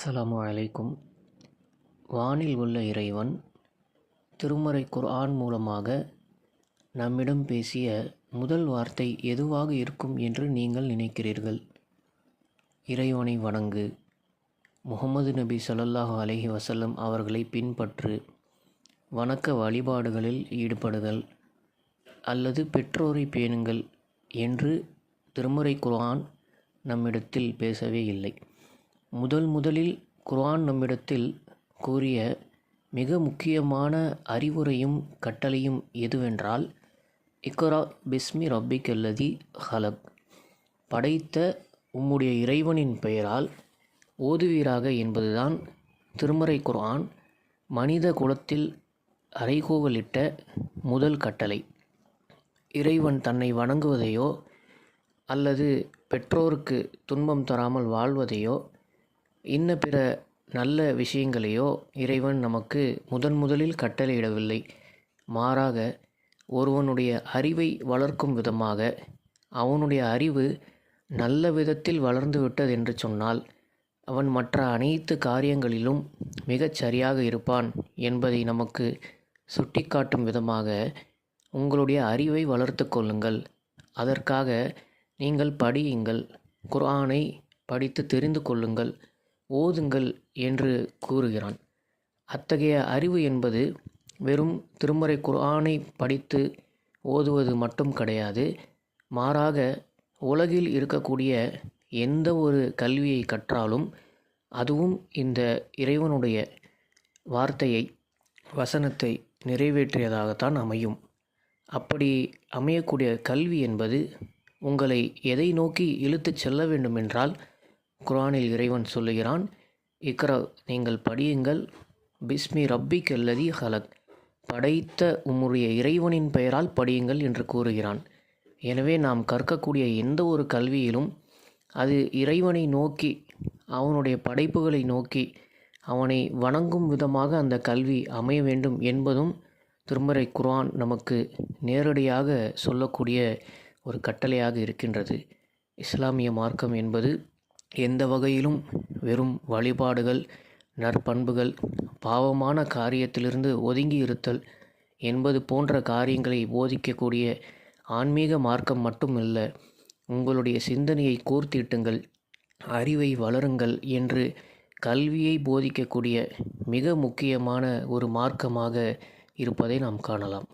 அஸ்ஸலாமு அலைக்கும். வானில் உள்ள இறைவன் திருமறை குர்ஆன் மூலமாக நம்மிடம் பேசிய முதல் வார்த்தை எதுவாக இருக்கும் என்று நீங்கள் நினைக்கிறீர்கள்? இறைவனை வணங்கு, முஹம்மது நபி ஸல்லல்லாஹு அலைஹி வஸல்லம் அவர்களை பின்பற்று, வணக்க வழிபாடுகளில் ஈடுபடுதல் அல்லது பெற்றோரை பேணுங்கள் என்று திருமறை குர்ஆன் நம்மிடத்தில் பேசவே இல்லை. முதலில் குர்ஆன் நம்மிடத்தில் கூறிய மிக முக்கியமான அறிவுரையும் கட்டளையும் எதுவென்றால், இக்ரா பிஸ்மி ரப்பிக்கல்லதி ஹலக், படைத்த உம்முடைய இறைவனின் பெயரால் ஓதுவீராக என்பதுதான் திருமறை குர்ஆன் மனித குலத்தில் அறைகூவலிட்ட முதல் கட்டளை. இறைவன் தன்னை வணங்குவதையோ அல்லது பெற்றோருக்கு துன்பம் தராமல் வாழ்வதையோ இன்ன பிற நல்ல விஷயங்களையோ இறைவன் நமக்கு முதலில் கட்டளையிடவில்லை. மாறாக ஒருவனுடைய அறிவை வளர்க்கும் விதமாக, அவனுடைய அறிவு நல்ல விதத்தில் வளர்ந்து விட்டது என்று சொன்னால் அவன் மற்ற அனைத்து காரியங்களிலும் மிகச் சரியாக இருப்பான் என்பதை நமக்கு சுட்டிக்காட்டும் விதமாக, உங்களுடைய அறிவை வளர்த்து கொள்ளுங்கள், அதற்காக நீங்கள் படியுங்கள், குர்ஆனை படித்து தெரிந்து கொள்ளுங்கள், ஓதுங்கள் என்று கூறுகிறான். அத்தகைய அறிவு என்பது வெறும் திருமறை குர்ஆனை படித்து ஓதுவது மட்டும் கிடையாது. மாறாக உலகில் இருக்கக்கூடிய எந்த ஒரு கல்வியை கற்றாலும் அதுவும் இந்த இறைவனுடைய வார்த்தையை, வசனத்தை நிறைவேற்றியதாகத்தான் அமையும். அப்படி அமையக்கூடிய கல்வி என்பது உங்களை எதை நோக்கி இழுத்துச் செல்ல வேண்டுமென்றால், குர்ஆனில் இறைவன் சொல்லுகிறான், இக்ரா, நீங்கள் படியுங்கள், பிஸ்மி ரப்பிக்கல்லதி ஹலக், படைத்த உம்முடைய இறைவனின் பெயரால் படியுங்கள் என்று கூறுகிறான். எனவே நாம் கற்கக்கூடிய எந்த ஒரு கல்வியிலும் அது இறைவனை நோக்கி, அவனுடைய படைப்புகளை நோக்கி, அவனை வணங்கும் விதமாக அந்த கல்வி அமைய வேண்டும் என்பதும் திருமறை குர்ஆன் நமக்கு நேரடியாக சொல்லக்கூடிய ஒரு கட்டளையாக இருக்கின்றது. இஸ்லாமிய மார்க்கம் என்பது எந்த வகையிலும் வெறும் வழிபாடுகள், நற்பண்புகள், பாவமான காரியத்திலிருந்து ஒதுங்கி இருத்தல் என்பது போன்ற காரியங்களை போதிக்கக்கூடிய ஆன்மீக மார்க்கம் மட்டுமல்ல. உங்களுடைய சிந்தனையை கூர்த்தீட்டுங்கள், அறிவை வளருங்கள் என்று கல்வியை போதிக்கக்கூடிய மிக முக்கியமான ஒரு மார்க்கமாக இருப்பதை நாம் காணலாம்.